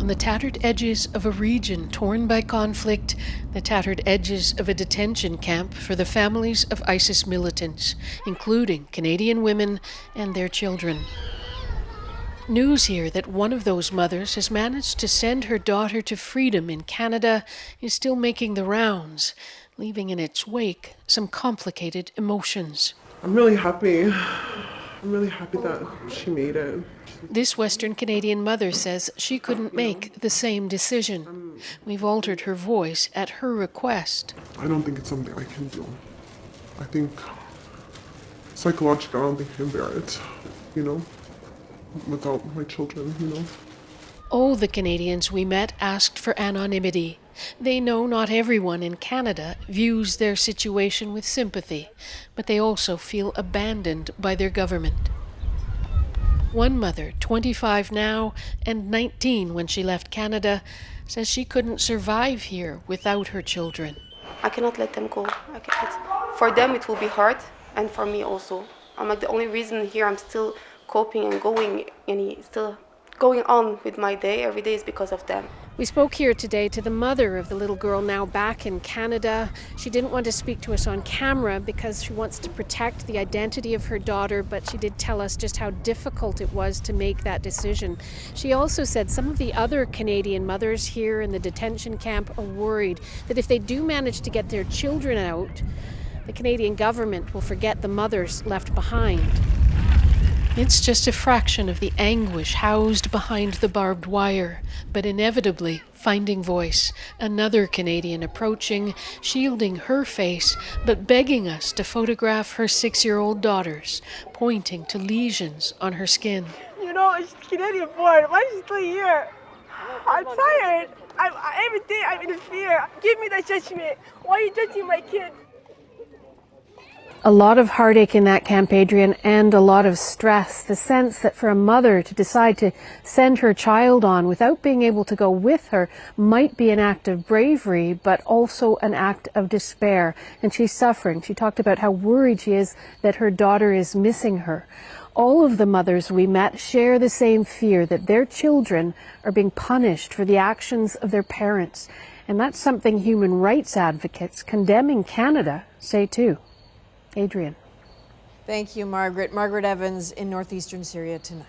on the tattered edges of a region torn by conflict, the tattered edges of a detention camp for the families of ISIS militants, including Canadian women and their children. News here that one of those mothers has managed to send her daughter to freedom in Canada is still making the rounds, leaving in its wake some complicated emotions. I'm really happy. I'm really happy that she made it. This Western Canadian mother says she couldn't make the same decision. We've altered her voice at her request. I don't think it's something I can do. I think psychologically I don't think I can bear it, without my children, All the Canadians we met asked for anonymity. They know not everyone in Canada views their situation with sympathy, but they also feel abandoned by their government. One mother, 25 now and 19 when she left Canada, says she couldn't survive here without her children. I cannot let them go. For them it will be hard, and for me also. I'm like the only reason here I'm still coping and still going on with my day every day is because of them. We spoke here today to the mother of the little girl now back in Canada. She didn't want to speak to us on camera because she wants to protect the identity of her daughter, but she did tell us just how difficult it was to make that decision. She also said some of the other Canadian mothers here in the detention camp are worried that if they do manage to get their children out, the Canadian government will forget the mothers left behind. It's just a fraction of the anguish housed behind the barbed wire, but inevitably finding voice. Another Canadian approaching, shielding her face, but begging us to photograph her 6-year-old daughters, pointing to lesions on her skin. She's Canadian born. Why is she still here? I'm tired. Every day I'm in fear. Give me that judgment. Why are you judging my kids? A lot of heartache in that camp, Adrienne, and a lot of stress. The sense that for a mother to decide to send her child on without being able to go with her might be an act of bravery, but also an act of despair. And she's suffering. She talked about how worried she is that her daughter is missing her. All of the mothers we met share the same fear that their children are being punished for the actions of their parents. And that's something human rights advocates condemning Canada say too. Adrienne. Thank you, Margaret. Margaret Evans in northeastern Syria tonight.